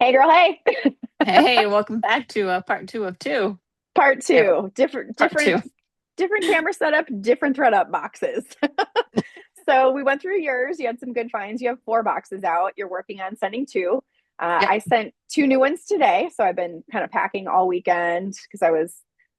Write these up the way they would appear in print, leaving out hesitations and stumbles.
Hey girl, hey. Hey, welcome back to part two of two. Part Yeah, two. Different part two. different different camera setup, different ThredUp boxes. So we went through yours. You had some good finds. You have 4 boxes out. You're working on sending 2. Yep. I sent 2 new ones today. So I've been kind of packing all weekend because I was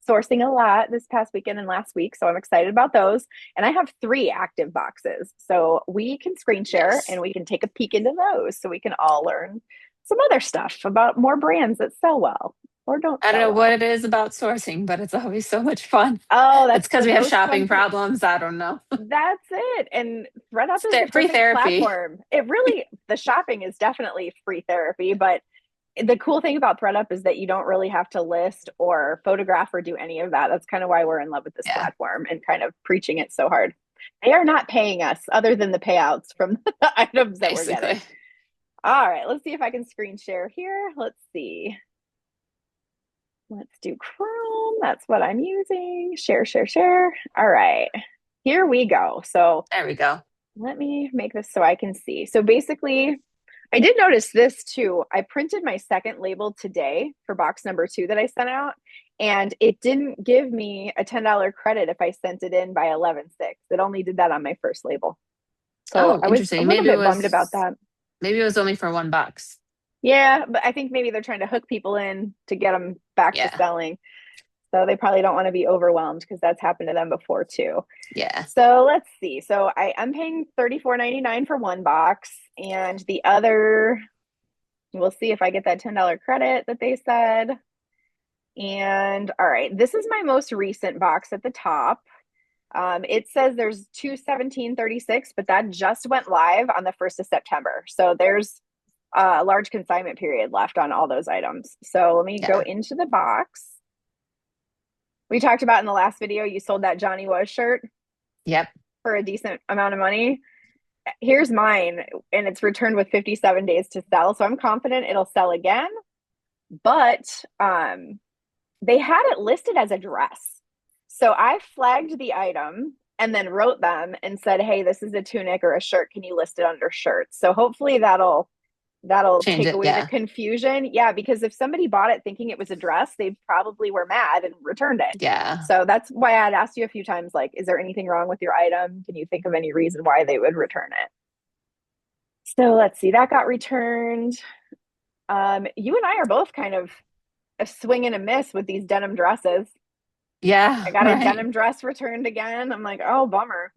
sourcing a lot this past weekend and last week. So I'm excited about those. And I have 3 active boxes. So we can screen share Nice. and we can take a peek into those so we can all learn some other stuff about more brands that sell well or don't I don't sell know what well. it is about sourcing, but it's always so much fun. Oh, It's that's because the we have most shopping fun part. problems. I don't know. That's it. And ThredUp is the Free perfect therapy. platform. It really, the shopping is definitely free therapy, but the cool thing about ThredUp is that you don't really have to list or photograph or do any of that. That's kind of why we're in love with this Yeah, platform and kind of preaching it so hard. They are not paying us other than the payouts from the items that we're getting. basically. All right, let's see if I can screen share here. Let's see. Let's do Chrome. That's what I'm using. Share, share, share. All right, here we go. So There we go. let me make this so I can see. So basically, I did notice this too. I printed my second label today for box number 2 that I sent out, and it didn't give me a $10 credit if I sent it in by 11/6. It only did that on my first label. So Oh, I was a interesting. little bit bummed about that. Maybe it was only for 1 box. Yeah, but I think maybe they're trying to hook people in to get them back to Yeah. selling. So they probably don't want to be overwhelmed because that's happened to them before too. Yeah. So let's see. So I'm paying $34.99 for 1 box, and the other, we'll see if I get that $10 credit that they said. And all right, this is my most recent box at the top. It says there's 217.36, but that just went live on the 1st of September. So there's a large consignment period left on all those items. So let me go Yeah. into the box. We talked about in the last video, you sold that Johnny Was shirt Yep. for a decent amount of money. Here's mine, and it's returned with 57 days to sell. So I'm confident it'll sell again. But they had it listed as a dress. So I flagged the item and then wrote them and said, "Hey, this is a tunic or a shirt. Can you list it under shirts?" So hopefully that'll Change take it. away the Yeah. confusion. Yeah, because if somebody bought it thinking it was a dress, they probably were mad and returned it. Yeah. So that's why I'd asked you a few times, like, is there anything wrong with your item? Can you think of any reason why they would return it? So let's see, that got returned. You and I are both kind of a swing and a miss with these denim dresses. I Yeah. got a Right. denim dress returned again. I'm like, oh, bummer.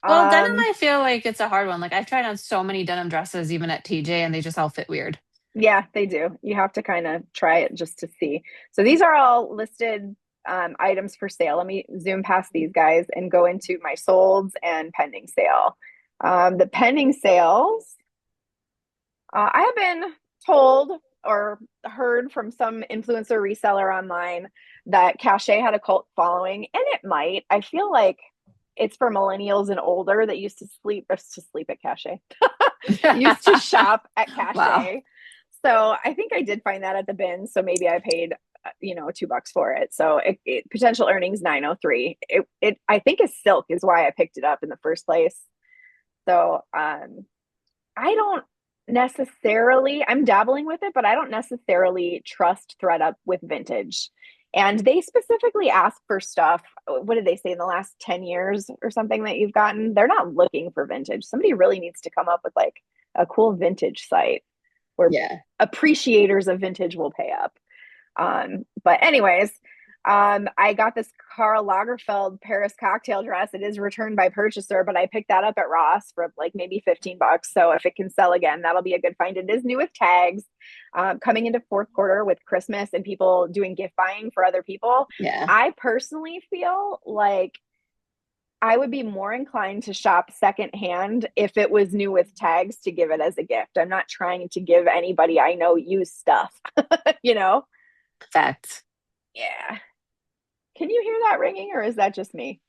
Well, denim, Um, I feel like it's a hard one. Like I've tried on so many denim dresses, even at TJ, and they just all fit weird. yeah, they do. You have to kind of try it just to see. So these are all listed items for sale. Let me zoom past these guys and go into my solds and pending sale. The pending sales, I have been told or heard from some influencer reseller online that Cache had a cult following, and it might. I feel like it's for millennials and older that used to sleep at Cache, used to shop at Wow. Cache. So I think I did find that at the bin. So maybe I paid, $2 for it. So potential earnings 903. It I think is silk is why I picked it up in the first place. So I don't necessarily, I'm dabbling with it, but I don't necessarily trust ThredUp with vintage. And they specifically ask for stuff. What did they say in the last 10 years or something that you've gotten? They're not looking for vintage. Somebody really needs to come up with like a cool vintage site where Yeah. appreciators of vintage will pay up. But anyways, I got this Karl Lagerfeld Paris cocktail dress. It is returned by purchaser, but I picked that up at Ross for like maybe $15. So if it can sell again, that'll be a good find. It is new with tags, coming into fourth quarter with Christmas and people doing gift buying for other people. Yeah. I personally feel like I would be more inclined to shop secondhand if it was new with tags to give it as a gift. I'm not trying to give anybody I know used stuff, you know? Fact. Yeah. Can you hear that ringing or is that just me?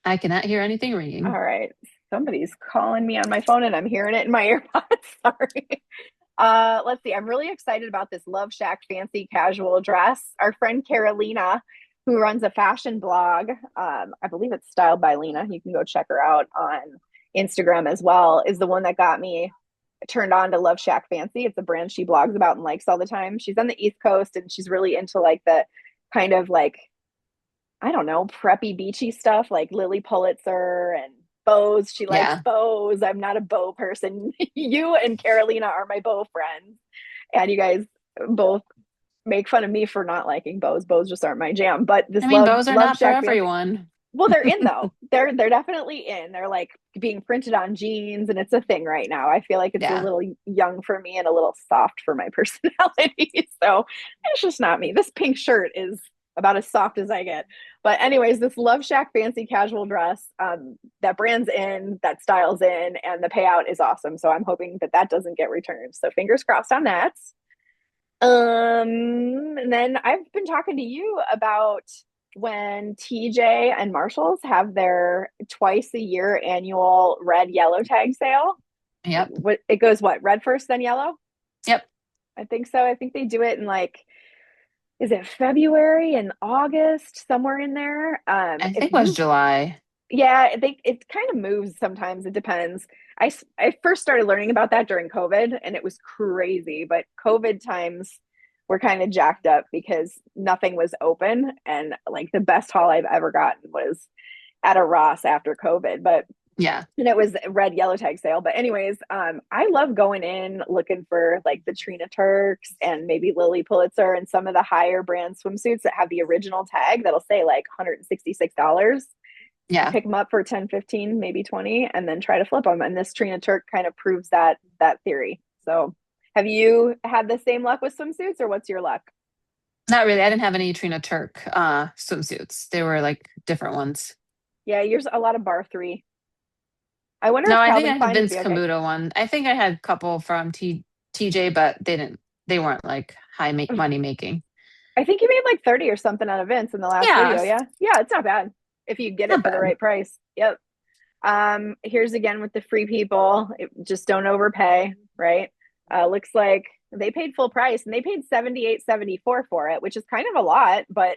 I cannot hear anything All ringing. right. Somebody's calling me on my phone and I'm hearing it in my earpods. Sorry. Let's see. I'm really excited about this Love Shack fancy casual dress. Our friend Carolina, who runs a fashion blog, I believe it's styled by Lena. You can go check her out on Instagram as well, is the one that got me turned on to Love Shack Fancy. It's a brand she blogs about and likes all the time. She's on the East Coast and she's really into like the kind of like, I don't know, preppy beachy stuff like Lily Pulitzer and bows. She likes Yeah. bows. I'm not a bow person. You and Carolina are my bow friends. And you guys both make fun of me for not liking bows. Bows just aren't my jam. But I this mean, Love bows are Love not for Shack Fancy. everyone. Well, they're in though. They're definitely in. They're like being printed on jeans and it's a thing right now. I feel like it's a Yeah. little young for me and a little soft for my personality. So it's just not me. This pink shirt is about as soft as I get. But anyways, this Love Shack Fancy casual dress, that brand's in, that style's in, and the payout is awesome. So I'm hoping that that doesn't get returned. So fingers crossed on that. And then I've been talking to you about when TJ and Marshalls have their twice a year annual red yellow tag sale. Yep. What it goes what, red first then yellow? Yep. I think so. I think they do it in like, is it February and August, somewhere in there? I If think it was you, July. yeah, they it kind of moves sometimes. It depends. I first started learning about that during COVID, and it was crazy. But COVID times were kind of jacked up because nothing was open, and like the best haul I've ever gotten was at a Ross after COVID. But Yeah. and it was a red yellow tag sale. But anyways, I love going in looking for like the Trina Turks and maybe Lily Pulitzer and some of the higher brand swimsuits that have the original tag that'll say like $166. Yeah. Pick them up for 10, 15, maybe 20, and then try to flip them. And this Trina Turk kind of proves that theory. So have you had the same luck with swimsuits or what's your luck? Not really. I didn't have any Trina Turk swimsuits. They were like different ones. Yeah, yours a lot of bar three. I wonder No, if I think Calvin I had Klein would Vince be okay. Camuto one. I think I had a couple from TJ, but they weren't like money making. I think you made like 30 or something on events in the last Yeah, video. Yeah. Yeah, it's not bad if you get it not for the bad. right price. Yep. Here's again with the free people. Just don't overpay, right? Looks like they paid full price and they paid 78.74 for it, which is kind of a lot, but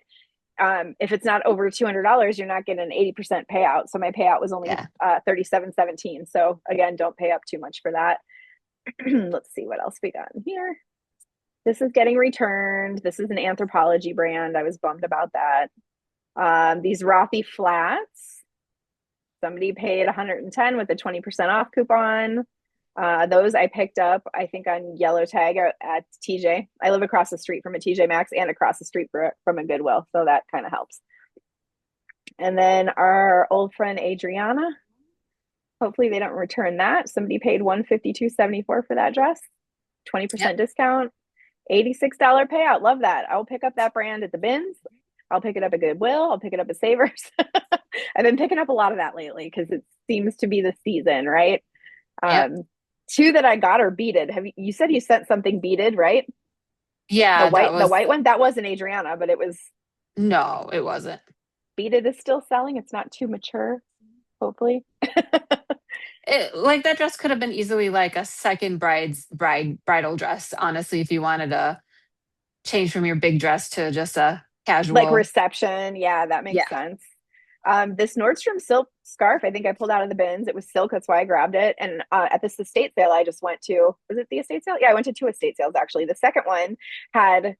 if it's not over $200, you're not getting an 80% payout. So my payout was only Yeah. 37.17. So again, don't pay up too much for that. Let's see what else we got in here. This is getting returned. This is an Anthropology brand. I was bummed about that. These Rothy flats. Somebody paid 110 with a 20% off coupon. Those I picked up, I think, on Yellow Tag at TJ. I live across the street from a TJ Maxx and across the street from a Goodwill, so that kind of helps. And then our old friend Adriana. Hopefully they don't return that. Somebody paid 152.74 for that dress, Yep. 20% discount, $86 payout. Love that. I'll pick up that brand at the bins. I'll pick it up at Goodwill. I'll pick it up at Savers. I've been picking up a lot of that lately because it seems to be the season, right? Yep. Um, two that I got are beaded. You said you sent something beaded, right? The Yeah, that white, the was white one that wasn't Adriana, but it was no, it wasn't. beaded is still selling. It's not too mature, hopefully. Like that dress could have been easily like a second bridal dress, honestly, if you wanted to change from your big dress to just a Like casual. reception. Yeah, that makes Yeah. sense. This Nordstrom silk scarf, I think I pulled out of the bins. It was silk, that's why I grabbed it. And at this estate sale I just went to, was it the estate sale? Yeah, I went to two estate sales actually. The second one had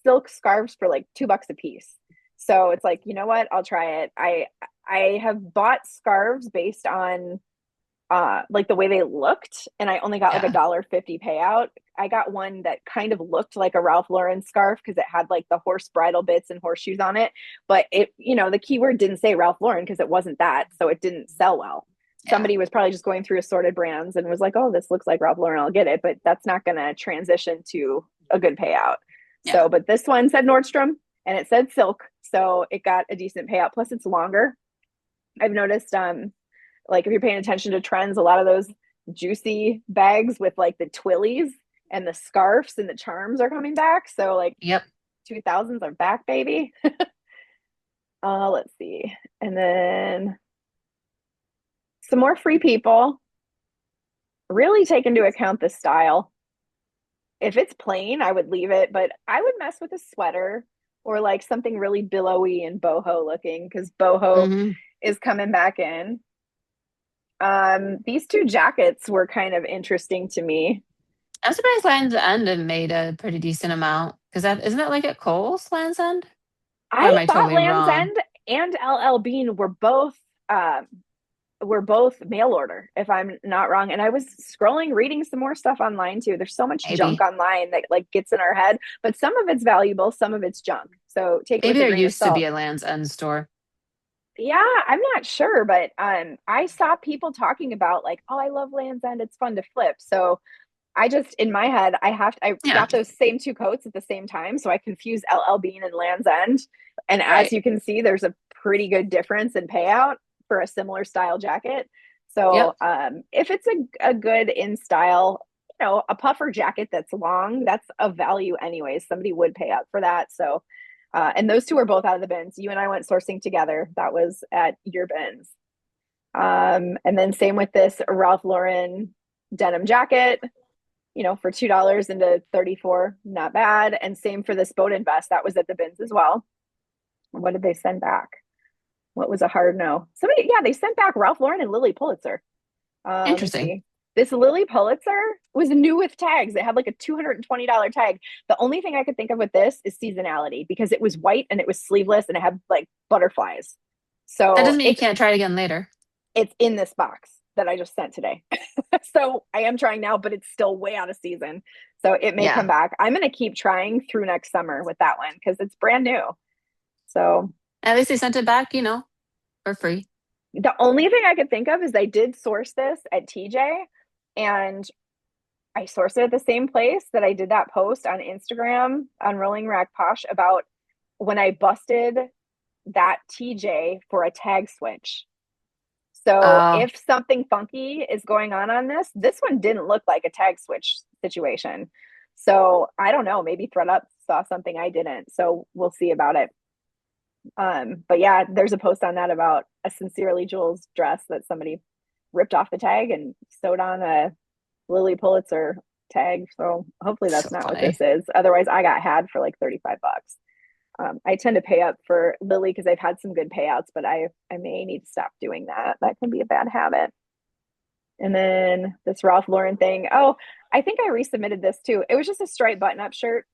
silk scarves for like $2 a piece. So it's like, you know what? I'll try it. I have bought scarves based on like the way they looked, and I only got like a Yeah. $1.50 payout. I got one that kind of looked like a Ralph Lauren scarf because it had like the horse bridle bits and horseshoes on it, but it, the keyword didn't say Ralph Lauren because it wasn't that, so it didn't sell well. Yeah. Somebody was probably just going through assorted brands and was like, oh, this looks like Ralph Lauren, I'll get it, but that's not going to transition to a good payout. Yeah. So but this one said Nordstrom and it said silk, so it got a decent payout, plus it's longer. I've noticed like if you're paying attention to trends, a lot of those juicy bags with like the twillies and the scarves and the charms are coming back. So like Yep. 2000s are back, baby. Let's see. And then some more free people. Really take into account the style. If it's plain, I would leave it, but I would mess with a sweater or like something really billowy and boho looking because boho Hmm. is coming back in. These two jackets were kind of interesting to me. I'm surprised Land's End have made a pretty decent amount because that isn't that like at Kohl's Land's End? Or am I I thought totally Land's wrong? End and LL Bean um, were both mail order, if I'm not wrong. And I was scrolling, reading some more stuff online too. There's so much junk Maybe. online that like gets in our head, but some of it's valuable, some of it's junk. So take it Maybe with a there grain of used to be salt. a Land's End store. Yeah, I'm not sure, but I saw people talking about like, oh, I love Land's End. It's fun to flip. So I just in my head, I Yeah, got those same two coats at the same time. So I confused LL Bean and Land's End. And as right. you can see, there's a pretty good difference in payout for a similar style jacket. So Yep. if it's a good in style, a puffer jacket that's long, that's a value anyways. Somebody would pay up for that. So and those two are both out of the bins. You and I went sourcing together. That was at your bins. And then same with this Ralph Lauren denim jacket, for $2 into 34, not bad. And same for this boat invest. That was at the bins as well. What did they send back? What was a hard no? Somebody, yeah, they sent back Ralph Lauren and Lily Pulitzer. Let me Interesting. see. This Lily Pulitzer was new with tags. It had like a $220 tag. The only thing I could think of with this is seasonality because it was white and it was sleeveless and it had like butterflies. That So doesn't mean you can't try it again later. it's in this box that I just sent today. So I am trying now, but it's still way out of season. So it may come Yeah. back. I'm going to keep trying through next summer with that one because it's brand new. So At least they sent it back, for free. the only thing I could think of is I did source this at TJ and I sourced it at the same place that I did that post on Instagram on Rolling Rack Posh about when I busted that TJ for a tag switch. So Oh, if something funky is going on this one didn't look like a tag switch situation. So I don't know. Maybe ThredUp saw something I didn't. So we'll see about it. But yeah, there's a post on that about a Sincerely Jules dress that somebody ripped off the tag and sewed on a Lily Pulitzer tag. So hopefully so that's not what this funny. is. Otherwise, I got had for like 35 bucks. I tend to pay up for Lily because I've had some good payouts, but I may need to stop doing that. That can be a bad habit. And then this Ralph Lauren thing. Oh, I think I resubmitted this too. It was just a striped button up shirt.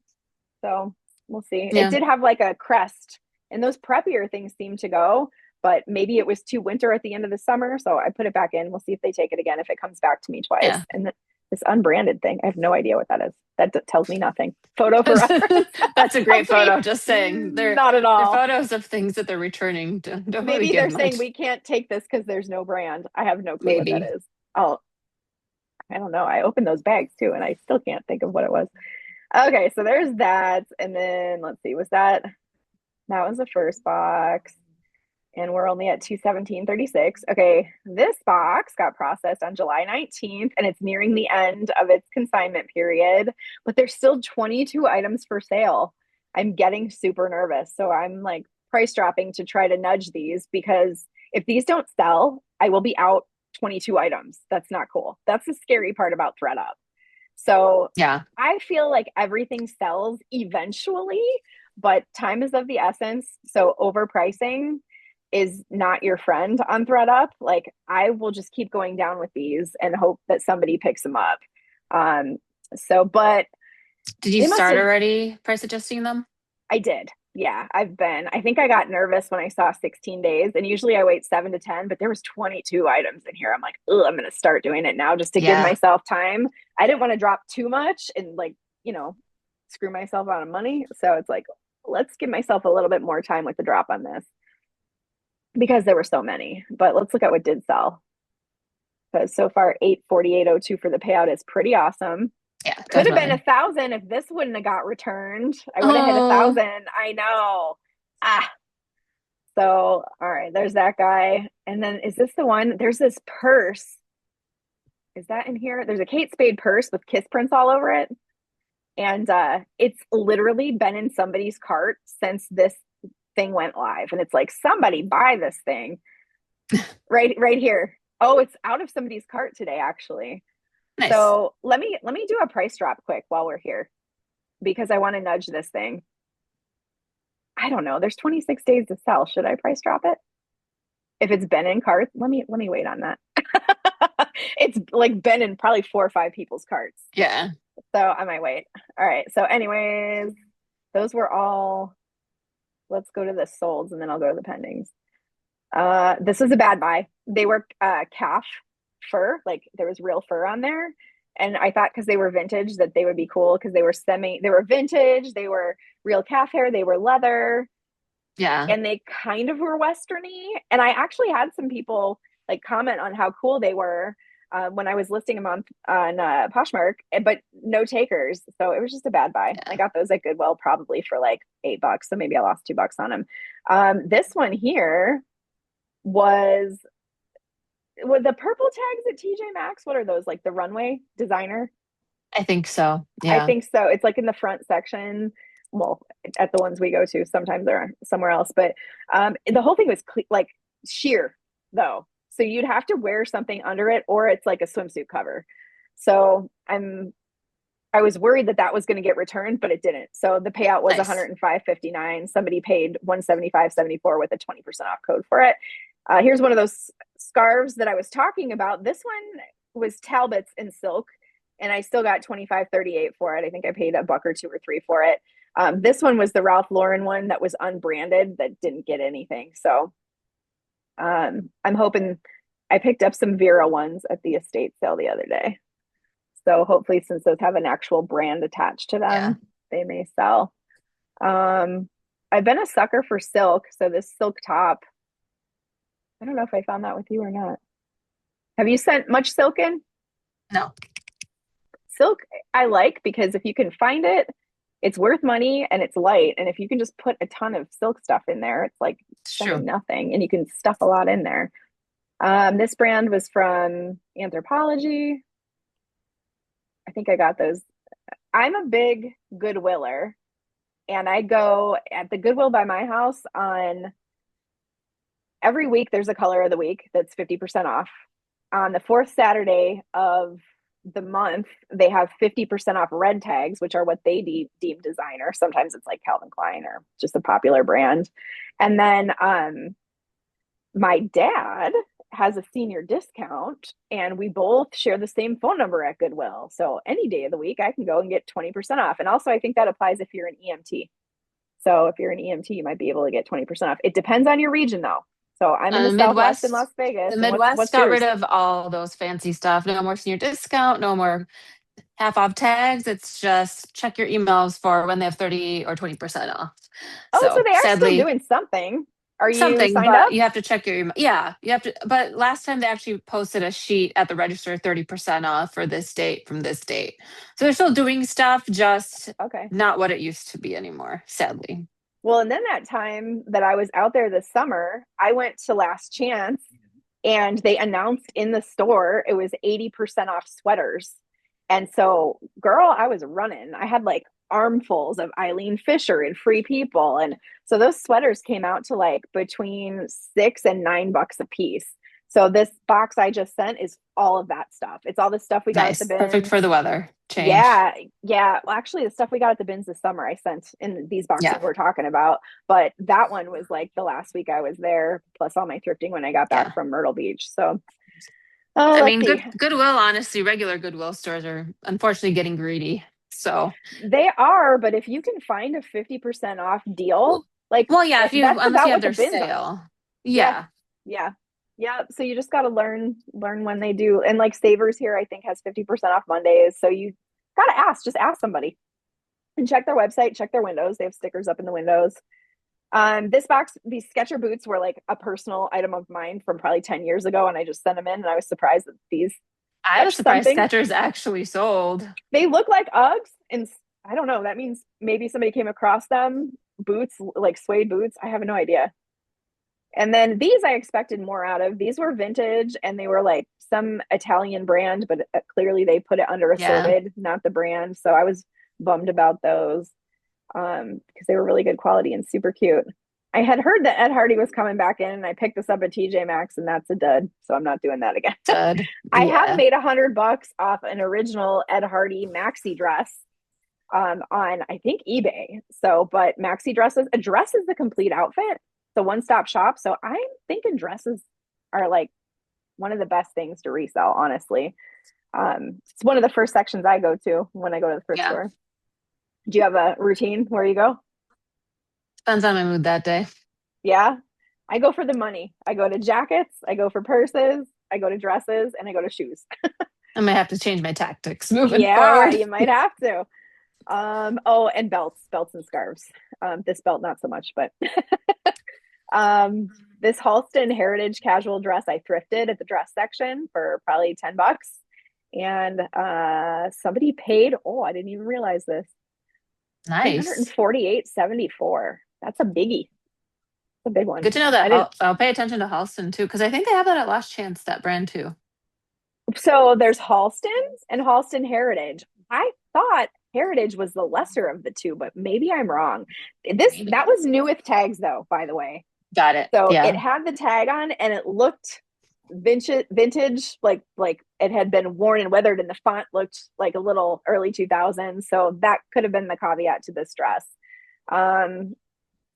So we'll see. It Yeah. did have like a crest, and those preppier things seem to go, but maybe it was too winter at the end of the summer. So I put it back in. We'll see if they take it again if it comes back to me twice. Yeah. And this unbranded thing, I have no idea what that is. That tells me nothing. Photo for reference That's a great tells me photo. Just saying. not at They're all. photos of things that they're returning. Don't really Maybe give they're saying much. we can't take this because there's no brand. I have no clue what that Maybe. is. Oh, I don't know. I opened those bags too, and I still can't think of what it was. Okay, so there's that. And then let's see, that was the first box. And we're only at 217.36. Okay, this box got processed on July 19th and it's nearing the end of its consignment period, but there's still 22 items for sale. I'm getting super nervous. So I'm like price dropping to try to nudge these because if these don't sell, I will be out 22 items. That's not cool. That's the scary part about ThredUp. So Yeah. I feel like everything sells eventually, but time is of the essence. So overpricing is not your friend on ThredUp. Like I will just keep going down with these and hope that somebody picks them up. Um, but Did you they must start have, already price adjusting them? I did. Yeah, I think I got nervous when I saw 16 days and usually I wait 7 to 10, but there was 22 items in here. I'm like, oh, I'm going to start doing it now just to give Yeah. myself time. I didn't want to drop too much and like, screw myself out of money. So it's like, let's give myself a little bit more time with the drop on this because there were so many. But let's look at what did sell. Because so far, 848.02 for the payout is pretty awesome. Yeah, Could have been definitely. 1,000 if this wouldn't have got returned. I would have hit a Oh, thousand. I know. Ah, so all right, there's that guy. And then is this the one? There's this purse. Is that in here? There's a Kate Spade purse with kiss prints all over it. And it's literally been in somebody's cart since this thing went live. And it's like, somebody buy this thing. Right here. Oh, it's out of somebody's cart today, actually. nice. So let me do a price drop quick while we're here because I want to nudge this thing. I don't know. There's 26 days to sell. Should I price drop it? If it's been in cart, let me wait on that. It's like been in probably 4 or 5 people's carts. Yeah. So I might wait. All right. So, anyways, those were all. Let's go to the solds and then I'll go to the pendings. This was a bad buy. They were calf fur, like there was real fur on there. And I thought because they were vintage that they would be cool because they were vintage, they were real calf hair, they were leather, Yeah. and they kind of were westerny. And I actually had some people like comment on how cool they were when I was listing them on Poshmark, but no takers. So it was just a bad buy. I Yeah. got those at Goodwill probably for like $8. So maybe I lost $2 on them. This one here was with the purple tags at TJ Maxx. What are those? Like the runway designer? I think so. I Yeah. think so. It's like in the front section. Well, at the ones we go to, sometimes they're somewhere else, but the whole thing was like sheer though. So you'd have to wear something under it, or it's like a swimsuit cover. So I was worried that that was going to get returned, but it didn't. So the payout was Nice. 105.59. Somebody paid 175.74 with a 20% off code for it. Here's one of those scarves that I was talking about. This one was Talbot's in silk, and I still got 25.38 for it. I think I paid a buck or two or three for it. This one was the Ralph Lauren one that was unbranded that didn't get anything. So I'm hoping I picked up some Vera ones at the estate sale the other day. So hopefully, since those have an actual brand attached to Yeah. them, they may sell. I've been a sucker for silk. So this silk top, I don't know if I found that with you or not. Have you sent much silk in? No. Silk, I like because if you can find it, it's worth money and it's light. And if you can just put a ton of silk stuff in there, it's like It's sending true. nothing and you can stuff a lot in there. This brand was from Anthropology. I think I got those. I'm a big Goodwiller, and I go at the Goodwill by my house on every week. There's a color of the week that's 50% off. On the fourth Saturday of the month, they have 50% off red tags, which are what they deem designer. Sometimes it's like Calvin Klein or just a popular brand. And then my dad has a senior discount and we both share the same phone number at Goodwill. So any day of the week I can go and get 20% off. And also I think that applies if you're an EMT. So if you're an EMT, you might be able to get 20% off. It depends on your region though. So I'm in the Southwest in Las The Vegas. And Midwest what's got rid yours? of all those fancy stuff. No more senior discount, no more half off tags. It's just check your emails for when they have 30 or 20% off. Oh, so So they are still sadly, doing something. Are you something, signed but up? you have to check your email. Yeah, you have to. But last time they actually posted a sheet at the register 30% off for this date from this date. So they're still doing stuff, just Okay. not what it used to be anymore, sadly. Well, and then that time that I was out there this summer, I went to Last Chance and they announced in the store it was 80% off sweaters. And so, girl, I was running. I had like armfuls of Eileen Fisher and Free People. And so those sweaters came out to like between $6 and $9 a piece. So this box I just sent is all of that stuff. It's all the stuff we got at the Nice, perfect bins. for the weather change. Yeah, yeah. Well, actually, the stuff we got at the bins this summer, I sent in these boxes Yeah, we're talking about. But that one was like the last week I was there, plus all my thrifting when I got back yeah. from Myrtle Beach. So, oh, I let's mean, see. Goodwill, honestly, regular Goodwill stores are unfortunately getting greedy. So, They are, but if you can find a 50% off deal, well, like well, yeah, if you that's unless about you have what the their bins are. sale. Yeah, Yeah, yeah, yeah. So you just got to learn when they do. And like Savers here, I think has 50% off Mondays. So you got to just ask somebody and check their website, check their windows. They have stickers up in the windows. This box, these Sketcher boots were like a personal item of mine from probably 10 years ago, and I just sent them in, and I was surprised that these I was fetched surprised something. Skechers actually sold. They look like Uggs, and I don't know. That means maybe somebody came across them boots, like suede boots. I have no idea. And then these I expected more out of. These were vintage, and they were like some Italian brand, but clearly they put it under Yeah, assorted, not the brand. So I was bummed about those because they were really good quality and super cute. I had heard that Ed Hardy was coming back in, and I picked this up at TJ Maxx, and that's a dud. So I'm not doing that again. dud. I have Yeah, made $100 off an original Ed Hardy maxi dress on I think eBay. So, but maxi dresses, a dress is the complete outfit, the one stop shop. So I'm thinking dresses are like one of the best things to resell, honestly. It's one of the first sections I go to when I go to the thrift Yeah. store. Do you have a routine where you go? Depends on my mood that day. Yeah. I go for the money. I go to jackets, I go for purses, I go to dresses, and I go to shoes. I might have to change my tactics moving Yeah, forward. you might have to. Oh, and belts and scarves. This belt, not so much, but this Halston Heritage casual dress I thrifted at the dress section for probably $10. And somebody paid, oh, I didn't even realize this, Nice. 348.74. That's a biggie. It's a big one. Good to know I that. didn't. I'll pay attention to Halston too, because I think they have that at Last Chance, that brand too. So there's Halston's and Halston Heritage. I thought Heritage was the lesser of the two, but maybe I'm wrong. That Maybe. was new with tags though, by the way. Got it. So it Yeah. had the tag on and it looked vintage, like it had been worn and weathered, and the font looked like a little early 2000s. So that could have been the caveat to this dress. Um,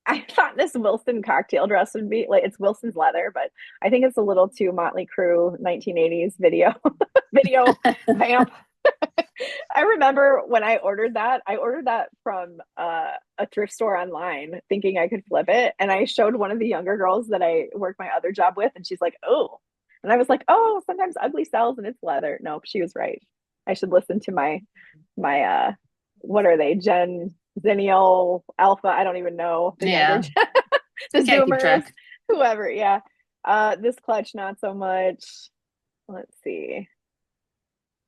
I thought this Wilson cocktail dress would be like, it's Wilson's leather, but I think it's a little too Motley Crue 1980s video vamp. I remember when I ordered that from a thrift store online thinking I could flip it. And I showed one of the younger girls that I work my other job with, and she's like, oh. And I was like, oh, sometimes ugly sells and it's leather. Nope, she was right. I should listen to my what are they? Zennial Alpha, I don't even know the younger Yeah. the Can't keep Zoomers, track. whoever. Yeah. This clutch, not so much. Let's see.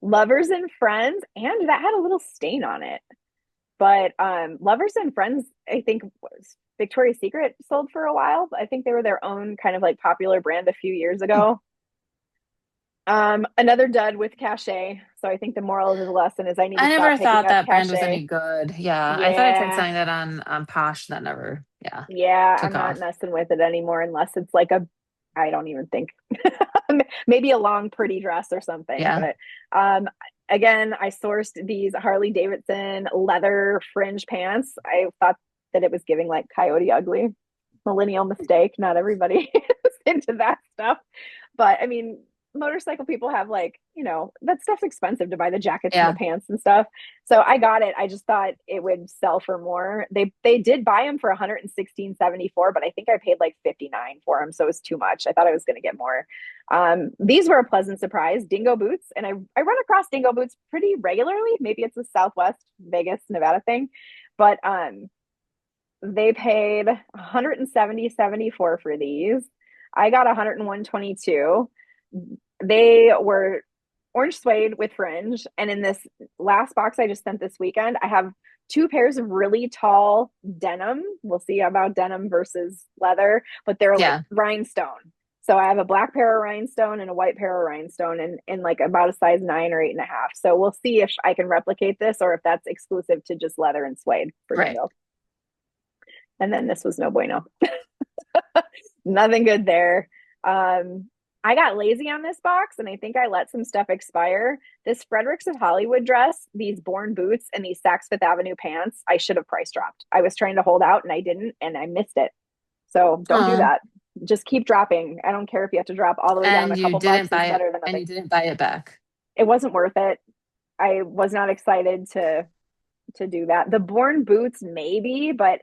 Lovers and Friends, and that had a little stain on it. But Lovers and Friends, I think was Victoria's Secret sold for a while. I think they were their own kind of like popular brand a few years ago. Another dud with cachet. So I think the moral of the lesson is I need to I stop never picking thought up that brand was any cachet. good. Yeah. I thought I tried Yeah. selling that on Posh that never, yeah, Yeah, I'm took not off. messing with it anymore unless it's like I don't even think, maybe a long, pretty dress or something. Yeah. But again, I sourced these Harley Davidson leather fringe pants. I thought that it was giving like Coyote Ugly. Millennial mistake. Not everybody is into that stuff. But I mean, motorcycle people have like, that stuff's expensive to buy the jackets and the Yeah. pants and stuff. So I got it. I just thought it would sell for more. They did buy them for 116.74, but I think I paid like 59 for them, so it was too much. I thought I was going to get more. These were a pleasant surprise. Dingo boots, and I run across dingo boots pretty regularly. Maybe it's a Southwest Vegas, Nevada thing, but they paid 170.74 for these. I got 101.22. They were orange suede with fringe. And in this last box I just sent this weekend, I have two pairs of really tall denim. We'll see about denim versus leather, but they're like Yeah. rhinestone. So I have a black pair of rhinestone and a white pair of rhinestone, and in like about a size 9 or 8.5. So we'll see if I can replicate this or if that's exclusive to just leather and suede for Right. dingo. And then this was no bueno. Nothing good there. I got lazy on this box and I think I let some stuff expire. This Fredericks of Hollywood dress, these Bourne boots, and these Saks Fifth Avenue pants, I should have price dropped. I was trying to hold out and I didn't, and I missed it. So don't do Oh, that. Just keep dropping. I don't care if you have to drop all the way down. and A you couple bucks didn't is buy it, better than and you nothing. didn't buy it back. It wasn't worth it. I was not excited to do that. The Bourne boots, maybe, but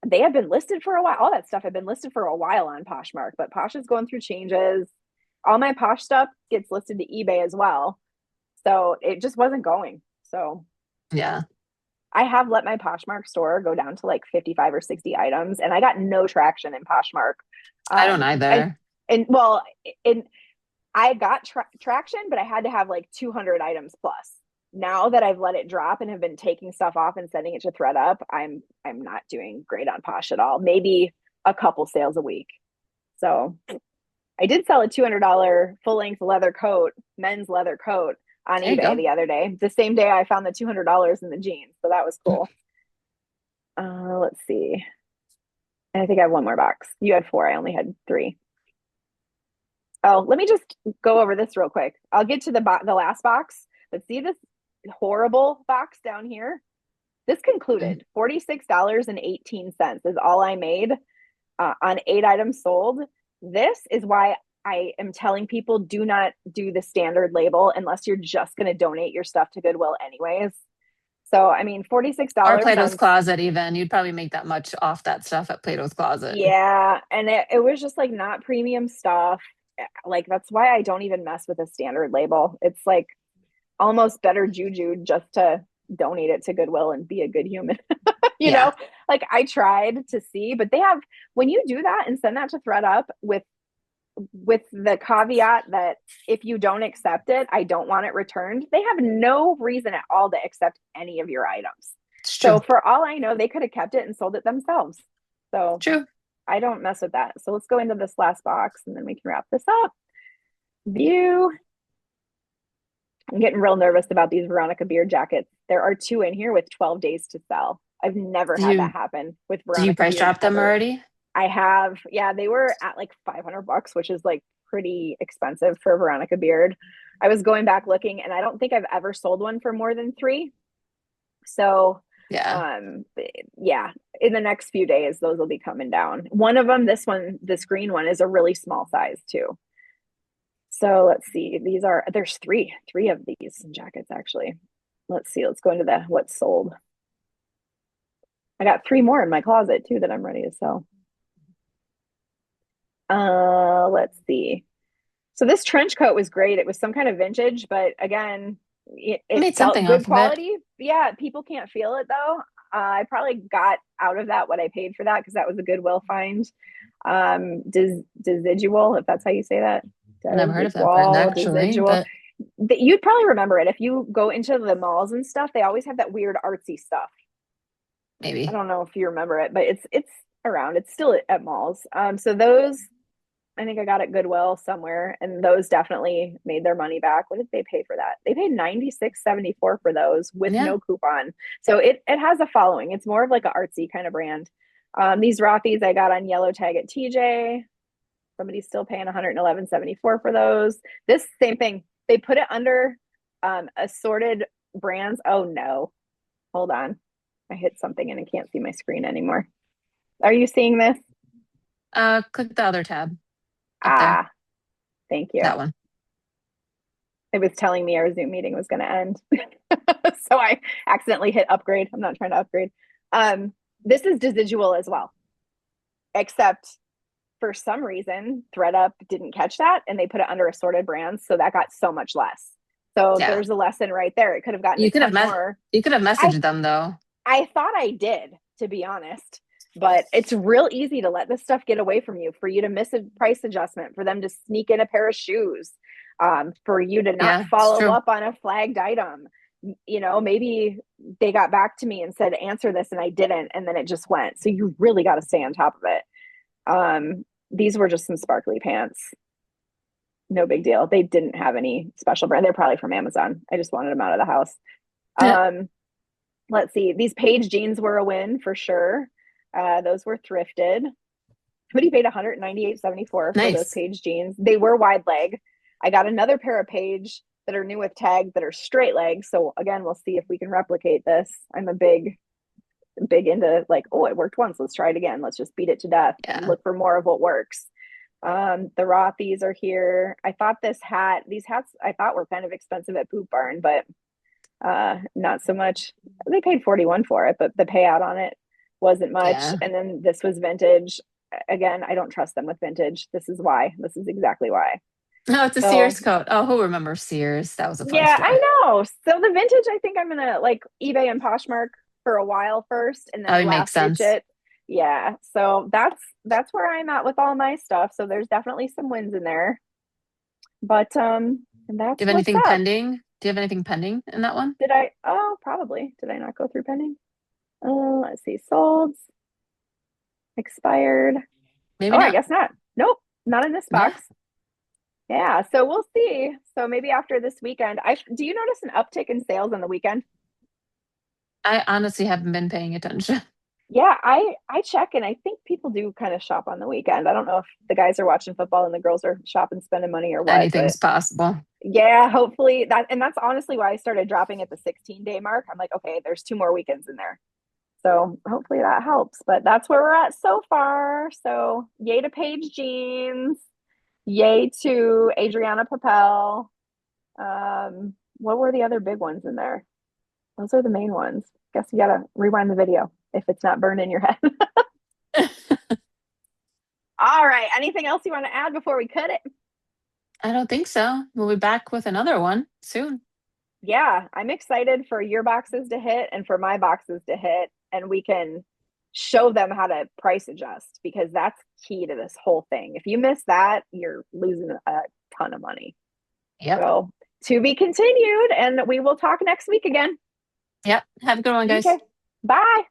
they have been listed for a while. All that stuff had been listed for a while on Poshmark, but Posh is going through changes. All my Posh stuff gets listed to eBay as well. So it just wasn't going. So Yeah. I have let my Poshmark store go down to like 55 or 60 items, and I got no traction in Poshmark. I don't I either. and well, in I got traction, but I had to have like 200 items plus. Now that I've let it drop and have been taking stuff off and sending it to ThredUp, I'm not doing great on Posh at all. Maybe a couple sales a week. So I did sell a $200 full length leather coat, men's leather coat on There you eBay go. the other day. The same day I found the $200 in the jeans. So that was cool. Let's see. And I think I have one more box. You had four. I only had three. Oh, let me just go over this real quick. I'll get to the last box, but see this horrible box down here? This concluded $46.18 is all I made on 8 items sold. This is why I am telling people, do not do the standard label unless you're just going to donate your stuff to Goodwill anyways. So, I mean, Or $46 Plato's on, Closet even. You'd probably make that much off that stuff at Plato's Closet. yeah. And it was just like not premium stuff. Like, that's why I don't even mess with a standard label. It's like almost better juju just to donate it to Goodwill and be a good human. You Yeah. know, like I tried to see, but they have, when you do that and send that to ThredUp with the caveat that if you don't accept it, I don't want it returned. They have no reason at all to accept any of your items. It's So true. for all I know, they could have kept it and sold it themselves. So True. I don't mess with that. So let's go into this last box and then we can wrap this up. View. I'm getting real nervous about these Veronica Beard jackets. There are 2 in here with 12 days to sell. I've never Did had you that happen with did you Veronica price Beard drop them ever. already? I have, yeah, they were at like $500, which is like pretty expensive for Veronica Beard. I was going back looking and I don't think I've ever sold one for more than 3. So, Yeah. um, yeah, in the next few days, those will be coming down. One of them, this green one is a really small size too. So let's see. There's three of these jackets actually. Let's see. Let's go into the what's sold. I got 3 more in my closet too that I'm ready to sell. Let's see. So this trench coat was great. It was some kind of vintage, but again, I it made felt something good off of it. quality. Yeah, people can't feel it though. I probably got out of that what I paid for that because that was a Goodwill find. Desidual, if that's how you say that. Never heard of that brand Desidual, actually, Desidual. but You'd probably remember it if you go into the malls and stuff. They always have that weird artsy stuff. I maybe. don't know if you remember it, but it's around. It's still at malls. So those I think I got at Goodwill somewhere, and those definitely made their money back. What did they pay for that? They paid $96.74 for those with Yeah. no coupon. So it has a following. It's more of like an artsy kind of brand. These Rothy's I got on yellow tag at TJ. Somebody's still paying $111.74 for those. This same thing. They put it under assorted brands. Oh no. Hold on. I hit something and I can't see my screen anymore. Are you seeing this? Click the other tab up there. Ah, thank you. That one. It was telling me our Zoom meeting was going to end. So I accidentally hit upgrade. I'm not trying to upgrade. This is Desidual as well, except for some reason, ThredUp didn't catch that and they put it under assorted brands. So that got so much less. So Yeah. there's a lesson right there. It could have gotten a You could have ton more. you could have I messaged them though. I thought I did, to be honest. But it's real easy to let this stuff get away from you, for you to miss a price adjustment, for them to sneak in a pair of shoes, for you to not Yeah, it's follow true. up on a flagged item. You know, maybe they got back to me and said, answer this, and I didn't, and then it just went. So you really got to stay on top of it. These were just some sparkly pants. No big deal. They didn't have any special brand. They're probably from Amazon. I just wanted them out of the house. Yeah. Let's see. These Page jeans were a win for sure. Those were thrifted. Somebody paid $198.74 for those Nice. Page jeans. They were wide leg. I got another pair of Page that are new with tags that are straight legs. So again, we'll see if we can replicate this. I'm a big into like, oh, it worked once. Let's try it again. Let's just beat it to death. Yeah. Look for more of what works. The Rothy's are here. I thought these hats I thought were kind of expensive at Poop Barn, but not so much. They paid 41 for it, but the payout on it wasn't much. Yeah. And then this was vintage. Again, I don't trust them with vintage. This is why. This is exactly why. Oh, it's a Sears So coat. Oh, who remembers Sears? That was a fun yeah, I store. know. So the vintage, I think I'm gonna like eBay and Poshmark for a while first, and Oh, then it makes last ditch sense. it. Yeah. So that's where I'm at with all my stuff. So there's definitely some wins in there. But and that's Do you have what's anything up. pending? Do you have anything pending in that one? Did I? Oh, probably. Did I not go through pending? Let's see. Sold, expired. Maybe Oh, I not. guess not. Nope, not in this Yeah. box. Yeah, so we'll see. So maybe after this weekend, I do you notice an uptick in sales on the weekend? I honestly haven't been paying attention. Yeah, I check and I think people do kind of shop on the weekend. I don't know if the guys are watching football and the girls are shopping, spending money or what, but Anything's possible. yeah, hopefully that's honestly why I started dropping at the 16-day mark. I'm like, okay, there's 2 more weekends in there. So hopefully that helps. But that's where we're at so far. So yay to Page jeans. Yay to Adriana Papel. What were the other big ones in there? Those are the main ones. Guess you gotta rewind the video if it's not burned in your head. All right. Anything else you want to add before we cut it? I don't think so. We'll be back with another one soon. Yeah, I'm excited for your boxes to hit and for my boxes to hit, and we can show them how to price adjust because that's key to this whole thing. If you miss that, you're losing a ton of money. Yep. So, to be continued, and we will talk next week again. Yep. Have a good one, guys. Okay. Bye.